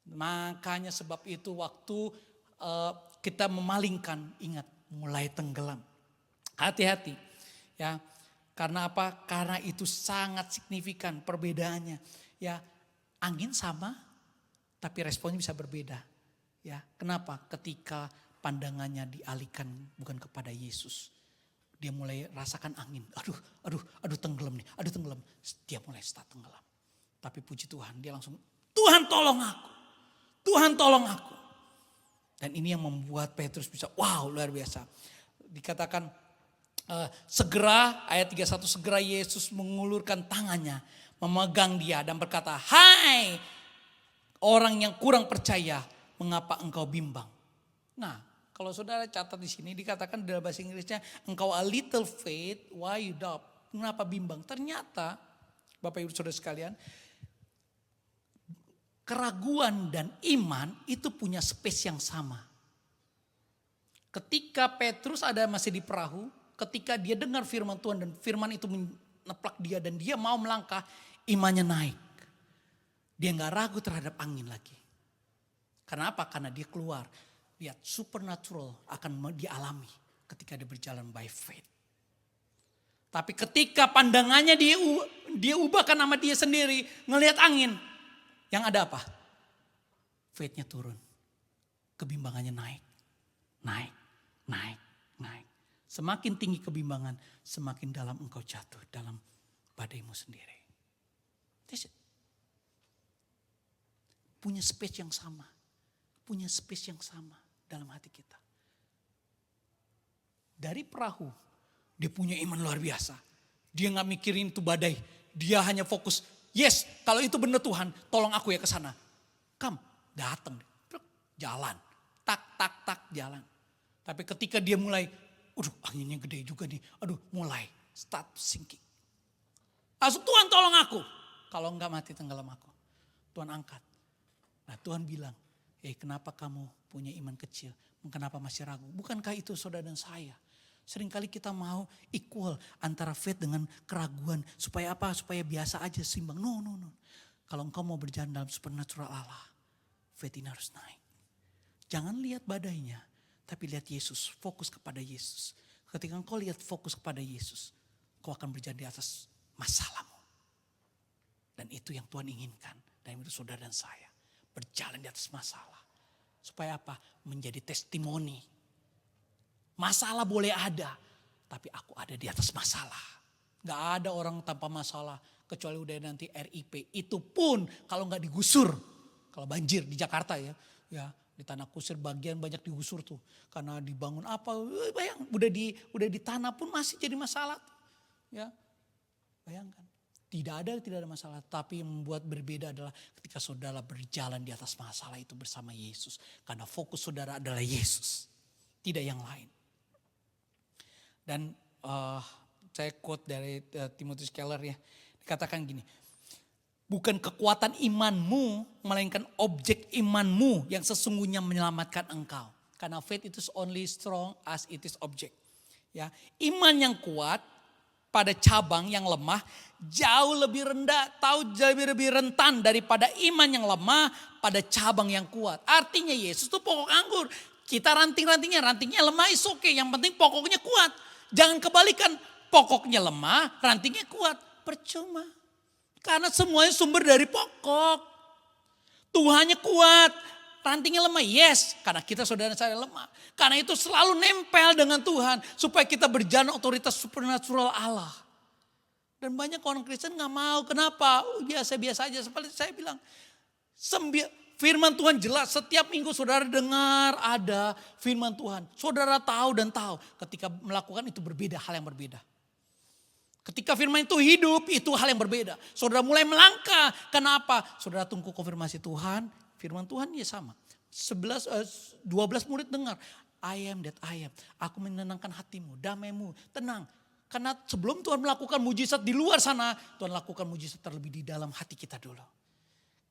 Makanya sebab itu waktu kita memalingkan, ingat mulai tenggelam. Hati-hati. Ya, karena apa? Karena itu sangat signifikan perbedaannya. Ya, angin sama tapi responnya bisa berbeda. Ya, kenapa? Ketika pandangannya dialihkan bukan kepada Yesus. Dia mulai rasakan angin. Aduh tenggelam nih. Aduh tenggelam. Dia mulai start tenggelam. Tapi puji Tuhan, dia langsung, Tuhan tolong aku. Tuhan tolong aku. Dan ini yang membuat Petrus bisa, wow luar biasa. Dikatakan segera, ayat 31, segera Yesus mengulurkan tangannya. Memegang dia dan berkata, hai orang yang kurang percaya, mengapa engkau bimbang? Nah, kalau saudara catat di sini dikatakan dalam bahasa Inggrisnya, engkau a little faith, why you doubt? Kenapa bimbang? Ternyata, Bapak Ibu Saudara sekalian, keraguan dan iman itu punya space yang sama. Ketika Petrus masih di perahu, ketika dia dengar firman Tuhan dan firman itu meneplak dia dan dia mau melangkah, imannya naik. Dia gak ragu terhadap angin lagi. Karena apa? Karena dia keluar. Lihat, supernatural akan dialami ketika dia berjalan by faith. Tapi ketika pandangannya dia ubahkan sama dia sendiri, ngelihat angin, yang ada apa? Faith-nya turun. Kebimbangannya naik. Semakin tinggi kebimbangan, semakin dalam engkau jatuh dalam badaimu sendiri. That's it. Punya space yang sama. Punya space yang sama dalam hati kita. Dari perahu, dia punya iman luar biasa. Dia gak mikirin itu badai. Dia hanya fokus, yes kalau itu benar Tuhan, tolong aku ya ke sana. Datang, jalan. Tak, jalan. Tapi ketika dia mulai, anginnya gede juga nih. Mulai start sinking. Langsung Tuhan tolong aku. Kalau enggak mati tenggelam aku. Tuhan angkat. Nah Tuhan bilang, kenapa kamu punya iman kecil? Kenapa masih ragu? Bukankah itu saudara dan saya? Seringkali kita mau equal antara faith dengan keraguan. Supaya apa? Supaya biasa aja seimbang. No. Kalau engkau mau berjalan dalam supernatural Allah, faith ini harus naik. Jangan lihat badainya, tapi lihat Yesus. Fokus kepada Yesus. Ketika engkau lihat fokus kepada Yesus, kau akan berjalan di atas masalahmu. Dan itu yang Tuhan inginkan. Dan itu saudara dan saya. Berjalan di atas masalah. Supaya apa? Menjadi testimoni. Masalah boleh ada. Tapi aku ada di atas masalah. Gak ada orang tanpa masalah. Kecuali udah nanti RIP. Itu pun kalau gak digusur. Kalau banjir di Jakarta ya. Di tanah kusir bagian banyak digusur tuh. Karena dibangun apa. Bayang udah di tanah pun masih jadi masalah. Ya, bayangkan. Tidak ada masalah. Tapi yang membuat berbeda adalah ketika saudara berjalan di atas masalah itu bersama Yesus. Karena fokus saudara adalah Yesus. Tidak yang lain. Dan saya quote dari Timothy Keller ya. Dikatakan gini. Bukan kekuatan imanmu, melainkan objek imanmu yang sesungguhnya menyelamatkan engkau. Karena faith itu only strong as it is object. Ya, iman yang kuat pada cabang yang lemah jauh lebih lebih rentan daripada iman yang lemah pada cabang yang kuat. Artinya Yesus itu pokok anggur. Kita rantingnya lemah is okay. Yang penting pokoknya kuat. Jangan kebalikan pokoknya lemah, rantingnya kuat. Percuma. Karena semuanya sumber dari pokok. Tuhannya kuat, rantingnya lemah. Yes, karena kita saudara saya lemah. Karena itu selalu nempel dengan Tuhan. Supaya kita berjalan otoritas supernatural Allah. Dan banyak orang Kristen gak mau. Kenapa? Biasa-biasa aja. Seperti saya bilang. Firman Tuhan jelas. Setiap minggu saudara dengar ada firman Tuhan. Saudara tahu dan tahu. Ketika melakukan itu berbeda, hal yang berbeda. Ketika firman itu hidup, itu hal yang berbeda. Saudara mulai melangkah. Kenapa? Saudara tunggu konfirmasi Tuhan. Firman Tuhan ya sama. 12 murid dengar. I am that I am. Aku menenangkan hatimu, damaimu, tenang. Karena sebelum Tuhan melakukan mujizat di luar sana, Tuhan lakukan mujizat terlebih di dalam hati kita dulu.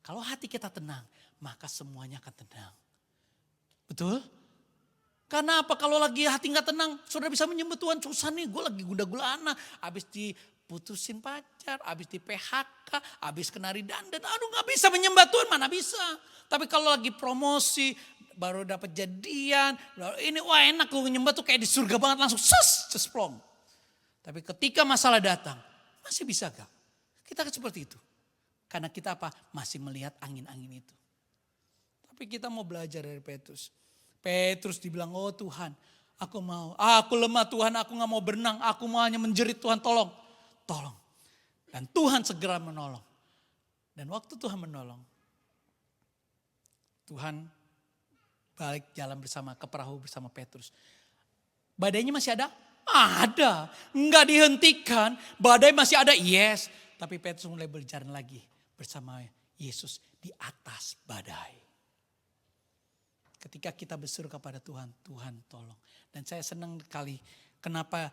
Kalau hati kita tenang, maka semuanya akan tenang. Betul? Karena apa? Kalau lagi hati gak tenang, saudara bisa menyembah Tuhan. Susah nih, gue lagi gunda-gulana. Habis diputusin pacar, habis di PHK, habis kena dandan. Aduh gak bisa menyembah Tuhan, mana bisa. Tapi kalau lagi promosi, baru dapat jadian. Ini wah enak gue menyembah tuh kayak di surga banget langsung. Cesplong. Tapi ketika masalah datang, masih bisa gak? Kita kan seperti itu. Karena kita apa? Masih melihat angin-angin itu. Tapi kita mau belajar dari Petrus. Petrus dibilang, oh Tuhan aku mau. Aku lemah Tuhan, aku gak mau berenang. Aku mau hanya menjerit Tuhan tolong. Tolong. Dan Tuhan segera menolong. Dan waktu Tuhan menolong. Tuhan balik jalan bersama ke perahu bersama Petrus. Badainya masih ada? Ada. Enggak dihentikan. Badai masih ada? Yes. Tapi Petrus mulai berjalan lagi bersama Yesus di atas badai. Ketika kita berseru kepada Tuhan, Tuhan tolong. Dan saya senang sekali kenapa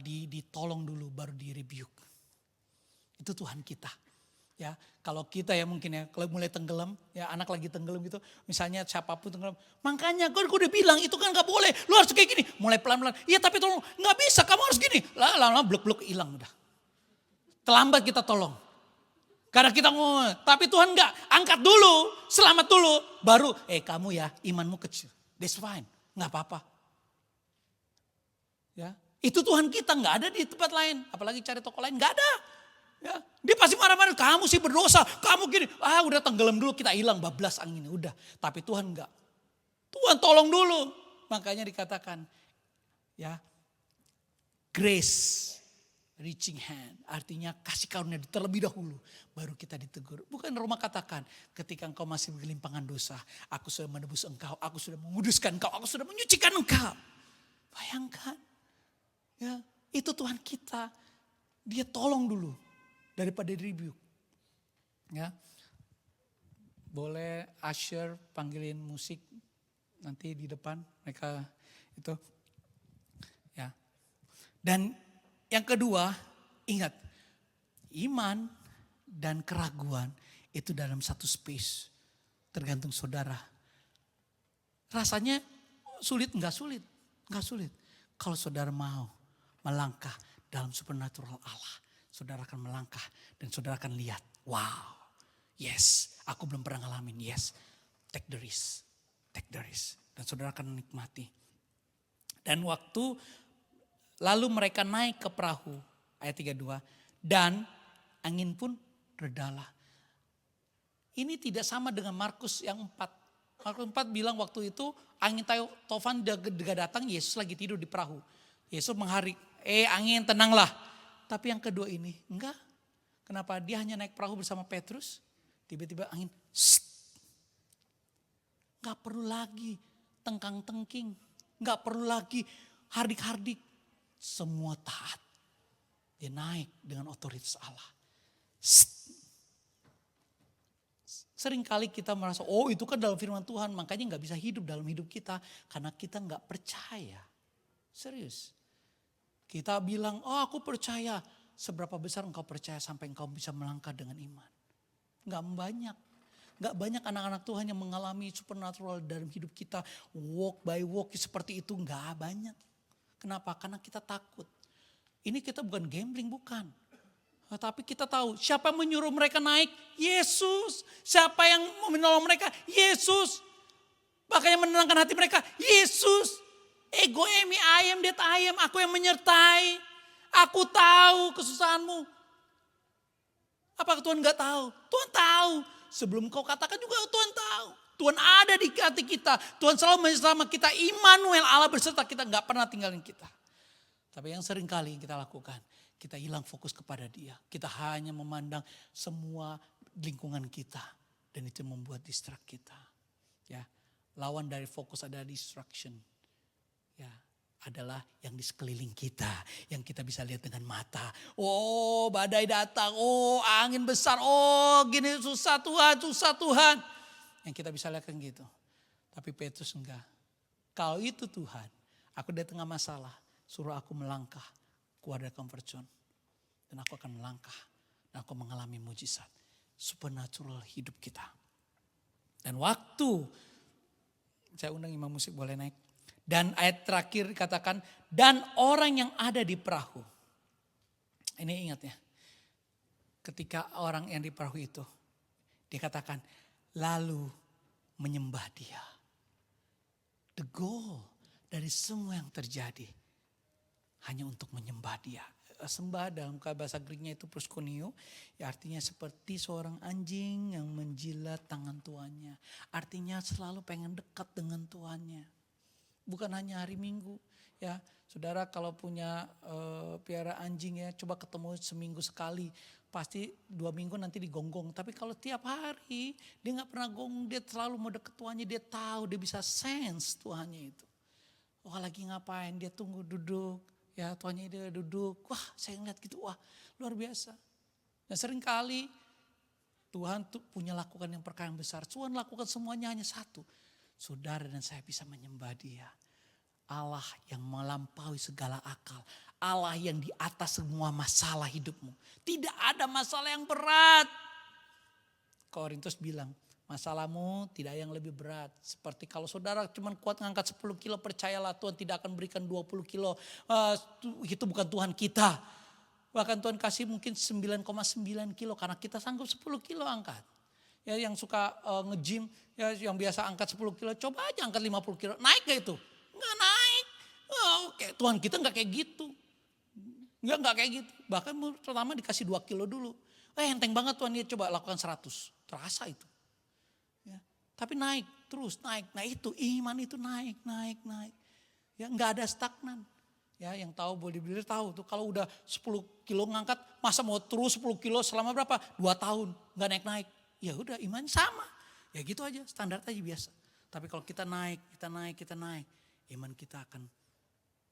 ditolong dulu baru di rebuke. Itu Tuhan kita. Ya, kalau kita ya mungkin ya kalau mulai tenggelam, ya anak lagi tenggelam gitu, misalnya siapapun tenggelam, makanya gue udah bilang itu kan gak boleh, lu harus kayak gini, mulai pelan-pelan. Iya tapi tolong, gak bisa, kamu harus gini. Lama-lama blok-blok hilang udah. Terlambat kita tolong. Karena kita ngomong, tapi Tuhan enggak, angkat dulu, selamat dulu, baru kamu ya imanmu kecil, that's fine, enggak apa-apa. Ya, itu Tuhan kita enggak ada di tempat lain, apalagi cari toko lain enggak ada. Ya, dia pasti marah-marah, kamu sih berdosa, kamu gini, udah tenggelam dulu kita hilang bablas anginnya, udah. Tapi Tuhan enggak, Tuhan tolong dulu, makanya dikatakan, ya, grace. Reaching hand, artinya kasih karunia terlebih dahulu, baru kita ditegur. Bukan Roma katakan, ketika engkau masih bergelimpangan dosa, aku sudah menebus engkau, aku sudah menguduskan engkau, aku sudah menyucikan engkau. Bayangkan, ya itu Tuhan kita, dia tolong dulu daripada rebuke. Ya, boleh usher panggilin musik nanti di depan mereka itu, ya dan yang kedua, ingat, iman dan keraguan itu dalam satu space. Tergantung saudara. Rasanya sulit, enggak sulit. Enggak sulit. Kalau saudara mau melangkah dalam supernatural Allah. Saudara akan melangkah dan saudara akan lihat. Wow, yes, aku belum pernah ngalamin. Yes, take the risk. Take the risk. Dan saudara akan menikmati. Dan waktu lalu mereka naik ke perahu, ayat 32, dan angin pun redalah. Ini tidak sama dengan Markus yang 4. Markus 4 bilang waktu itu angin tofan gak datang, Yesus lagi tidur di perahu. Yesus mengharik, angin tenanglah. Tapi yang kedua ini, enggak. Kenapa? Dia hanya naik perahu bersama Petrus, tiba-tiba angin, gak perlu lagi tengkang-tengking, gak perlu lagi hardik-hardik. Semua taat. Dia naik dengan otoritas Allah. Seringkali kita merasa, oh itu kan dalam firman Tuhan, makanya gak bisa hidup dalam hidup kita. Karena kita gak percaya. Serius. Kita bilang, oh aku percaya. Seberapa besar engkau percaya sampai engkau bisa melangkah dengan iman. Gak banyak. Gak banyak anak-anak Tuhan yang mengalami supernatural dalam hidup kita. Walk by walk seperti itu, gak banyak. Kenapa? Karena kita takut. Ini kita bukan gambling, bukan. Tapi kita tahu siapa yang menyuruh mereka naik? Yesus. Siapa yang menolong mereka? Yesus. Bahkan yang menenangkan hati mereka? Yesus. Ego emi, I am that I am. Aku yang menyertai. Aku tahu kesusahanmu. Apakah Tuhan gak tahu? Tuhan tahu. Sebelum kau katakan juga Tuhan tahu. Tuhan ada di hati kita. Tuhan selalu bersama kita. Immanuel, Allah berserta kita, gak pernah tinggalin kita. Tapi yang sering kali kita lakukan, kita hilang fokus kepada Dia. Kita hanya memandang semua lingkungan kita. Dan itu membuat distract kita. Ya, lawan dari fokus adalah distraction. Ya, adalah yang di sekeliling kita. Yang kita bisa lihat dengan mata. Oh, badai datang. Oh, angin besar. Oh, gini susah Tuhan, susah Tuhan. Yang kita bisa lihat kan gitu. Tapi Petrus enggak. Kalau itu Tuhan, aku di tengah masalah. Suruh aku melangkah keluar dari comfort zone. Dan aku akan melangkah. Dan aku mengalami mujizat. Supernatural hidup kita. Dan waktu, saya undang imam musik boleh naik. Dan ayat terakhir katakan, dan orang yang ada di perahu. Ini ingat ya. Ketika orang yang di perahu itu, dikatakan, lalu menyembah Dia. The goal dari semua yang terjadi hanya untuk menyembah Dia. Sembah dalam bahasa Greknya itu proskuneo, ya artinya seperti seorang anjing yang menjilat tangan tuannya. Artinya selalu pengen dekat dengan tuannya. Bukan hanya hari Minggu, ya saudara kalau punya piara anjing ya, coba ketemu seminggu sekali, pasti 2 minggu nanti digonggong. Tapi kalau tiap hari dia nggak pernah gonggong, dia selalu mau deket tuannya, dia tahu, dia bisa sense tuannya itu. Oh lagi ngapain, dia tunggu duduk. Ya tuannya dia duduk, wah saya ngeliat gitu, wah luar biasa. Dan sering kali Tuhan tuh punya lakukan yang perkara yang besar. Tuhan lakukan semuanya hanya satu. Saudara dan saya bisa menyembah Dia. Allah yang melampaui segala akal. Allah yang di atas semua masalah hidupmu. Tidak ada masalah yang berat. Korintus bilang, masalahmu tidak yang lebih berat. Seperti kalau saudara cuma kuat ngangkat 10 kilo, percayalah Tuhan tidak akan berikan 20 kilo. Itu bukan Tuhan kita. Bahkan Tuhan kasih mungkin 9,9 kilo karena kita sanggup 10 kilo angkat. Ya yang suka nge-gym, ya yang biasa angkat 10 kilo, coba aja angkat 50 kilo. Naik gak itu? Nggak naik. Oke, Tuhan kita nggak kayak gitu. Nggak kayak gitu. Bahkan pertama dikasih 2 kilo dulu. Enteng banget Tuhan, dia coba lakukan 100. Terasa itu. Tapi naik, terus naik. Nah itu iman itu naik. Ya nggak ada stagnan. Ya yang tahu bodybuilder tahu tuh kalau udah 10 kilo ngangkat, masa mau terus 10 kilo selama berapa? 2 tahun nggak naik. Ya udah iman sama. Ya gitu aja, standar aja biasa. Tapi kalau kita naik, iman kita akan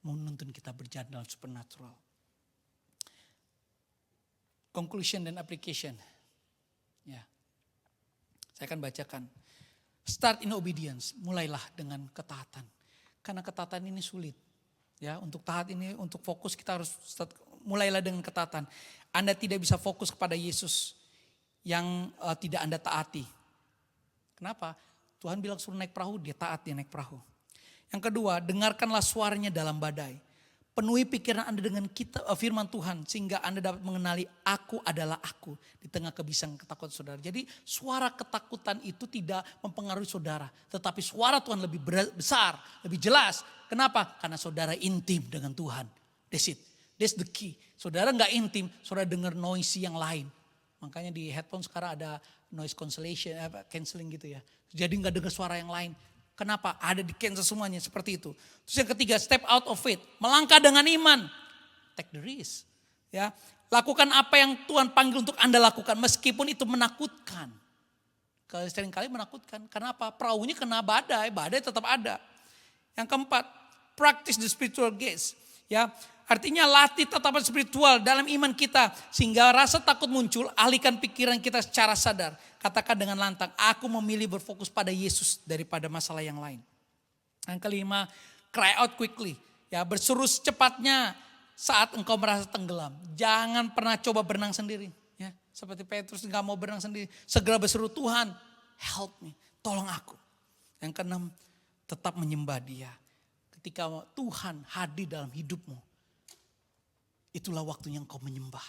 menuntun kita berjalan dalam supernatural. Conclusion dan application. Ya. Saya akan bacakan. Start in obedience, mulailah dengan ketaatan. Karena ketaatan ini sulit. Ya, untuk taat ini, untuk fokus kita harus mulailah dengan ketaatan. Anda tidak bisa fokus kepada Yesus yang tidak Anda taati. Kenapa? Tuhan bilang suruh naik perahu, dia taat, dia naik perahu. Yang kedua, dengarkanlah suaranya dalam badai. Penuhi pikiran Anda dengan firman Tuhan sehingga Anda dapat mengenali aku adalah aku di tengah kebiasaan ketakutan saudara. Jadi suara ketakutan itu tidak mempengaruhi saudara. Tetapi suara Tuhan lebih besar, lebih jelas. Kenapa? Karena saudara intim dengan Tuhan. That's it. That's the key. Saudara gak intim, saudara dengar noisy yang lain. Makanya di headphone sekarang ada noise cancelling gitu ya. Jadi gak dengar suara yang lain. Kenapa? Ada di cancel semuanya seperti itu. Terus yang ketiga, step out of faith. Melangkah dengan iman. Take the risk. Ya, lakukan apa yang Tuhan panggil untuk Anda lakukan. Meskipun itu menakutkan. Seringkali menakutkan. Kenapa? Perahunya kena badai. Badai tetap ada. Yang keempat, practice the spiritual gaze. Ya, artinya latih tatapan spiritual dalam iman kita. Sehingga rasa takut muncul, alihkan pikiran kita secara sadar. Katakan dengan lantang, aku memilih berfokus pada Yesus daripada masalah yang lain. Yang kelima, cry out quickly. Ya, berseru secepatnya saat engkau merasa tenggelam. Jangan pernah coba berenang sendiri. Ya, seperti Petrus gak mau berenang sendiri. Segera berseru, Tuhan help me, tolong aku. Yang keenam, tetap menyembah Dia. Ketika Tuhan hadir dalam hidupmu, itulah waktunya engkau menyembah.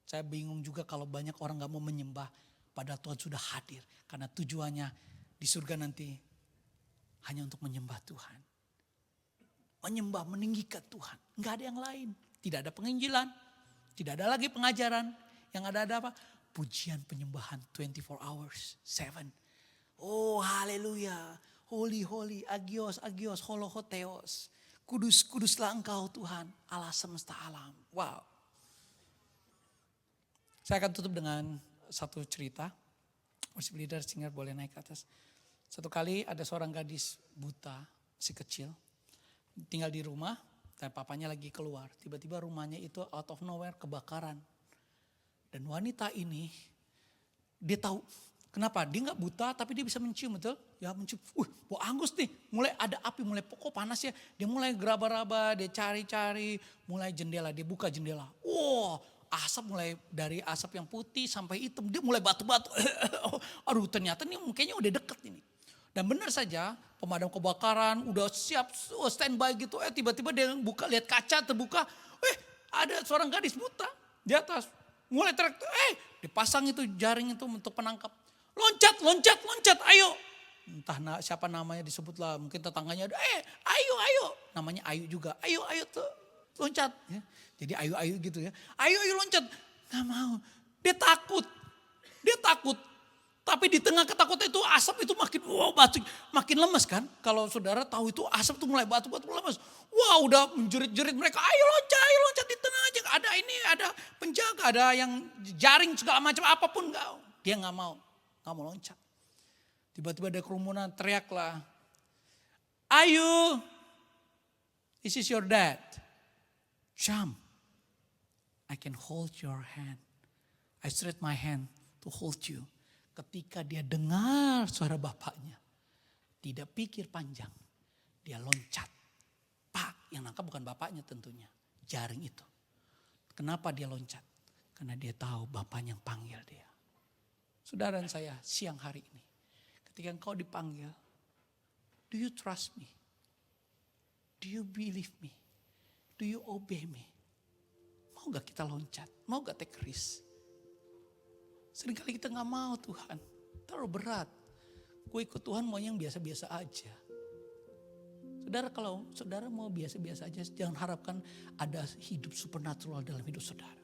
Saya bingung juga kalau banyak orang gak mau menyembah. Padahal Tuhan sudah hadir. Karena tujuannya di surga nanti hanya untuk menyembah Tuhan. Menyembah, meninggikan Tuhan. Gak ada yang lain. Tidak ada penginjilan, tidak ada lagi pengajaran. Yang ada apa? Pujian penyembahan 24 hours, 7. Oh haleluya, holy holy, agios agios, holohoteos. Kudus kuduslah engkau Tuhan, Allah semesta alam. Wow. Saya akan tutup dengan satu cerita. Worship leader, singer boleh naik ke atas. Satu kali ada seorang gadis buta, si kecil, tinggal di rumah dan papanya lagi keluar. Tiba-tiba rumahnya itu out of nowhere kebakaran. Dan wanita ini, dia tahu kenapa? Dia nggak buta tapi dia bisa mencium, betul? Ya mencium, bau angus nih. Mulai ada api, mulai kok panas ya. Dia mulai geraba-raba, dia cari-cari, mulai jendela, dia buka jendela. Wow, asap mulai dari asap yang putih sampai hitam. Dia mulai batu-batu. Aduh ternyata ini kayaknya udah deket ini. Dan benar saja pemadam kebakaran udah siap standby gitu. Tiba-tiba dia buka, lihat kaca terbuka. Ada seorang gadis buta di atas. Mulai teriak, dipasang itu jaring itu untuk penangkap. Loncat, loncat, loncat, ayo. Entah siapa namanya disebutlah, mungkin tetangganya, ayo. Namanya Ayu juga, ayo tuh loncat. Ya. Jadi ayu gitu ya, ayo loncat. Gak mau, dia takut. Tapi di tengah ketakutan itu asap itu makin lemes kan. Kalau saudara tahu itu asap itu mulai batu-batu lemes. Wah udah menjerit-jerit mereka, ayo loncat di tengah aja. Ada penjaga, ada yang jaring segala macam apapun. Dia gak mau loncat. Tiba-tiba ada kerumunan, teriaklah. Ayu, this is your dad. Jump, I can hold your hand. I stretch my hand to hold you. Ketika dia dengar suara bapaknya, tidak pikir panjang, dia loncat. Pak, yang nangkap bukan bapaknya tentunya, jaring itu. Kenapa dia loncat? Karena dia tahu bapaknya yang panggil dia. Saudara dan saya siang hari ini, ketika engkau dipanggil, do you trust me? Do you believe me? Do you obey me? Mau gak kita loncat? Mau gak take risk? Seringkali kita gak mau Tuhan. Terlalu berat. Gue ikut Tuhan mau yang biasa-biasa aja. Saudara kalau saudara mau biasa-biasa aja. Jangan harapkan ada hidup supernatural dalam hidup saudara.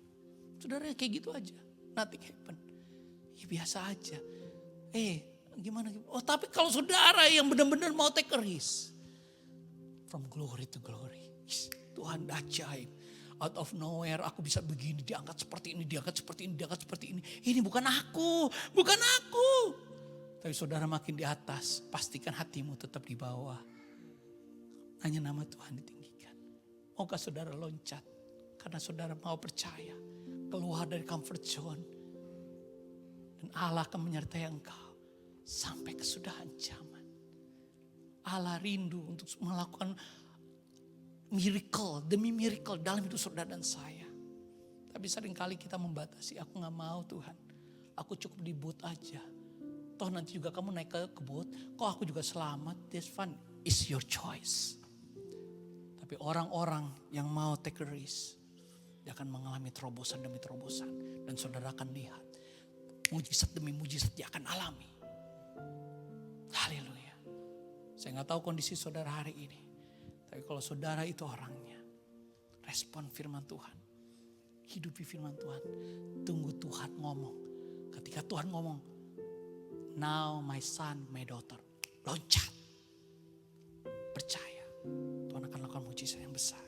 Saudara kayak gitu aja. Nothing happen. Ya biasa aja. Gimana? Oh tapi kalau saudara yang benar-benar mau take a risk. From glory to glory. Tuhan ajaib. Out of nowhere aku bisa begini, diangkat seperti ini, diangkat seperti ini, diangkat seperti ini. Ini bukan aku. Tapi saudara makin di atas, pastikan hatimu tetap di bawah. Hanya nama Tuhan ditinggikan. Maukah saudara loncat? Karena saudara mau percaya, keluar dari comfort zone. Dan Allah akan menyertai engkau sampai kesudahan zaman. Allah rindu untuk melakukan miracle demi miracle dalam hidup saudara dan saya. Tapi seringkali kita membatasi, aku gak mau Tuhan. Aku cukup di boat aja. Toh nanti juga kamu naik ke boat, kok aku juga selamat. That's fun, it's your choice. Tapi orang-orang yang mau take a risk, dia akan mengalami terobosan demi terobosan. Dan saudara akan lihat, mujizat demi mujizat dia akan alami. Haleluya. Saya gak tahu kondisi saudara hari ini. Tapi kalau saudara itu orangnya, respon firman Tuhan. Hidupi firman Tuhan. Tunggu Tuhan ngomong. Ketika Tuhan ngomong, now my son, my daughter. Loncat. Percaya. Tuhan akan lakukan mujizat yang besar.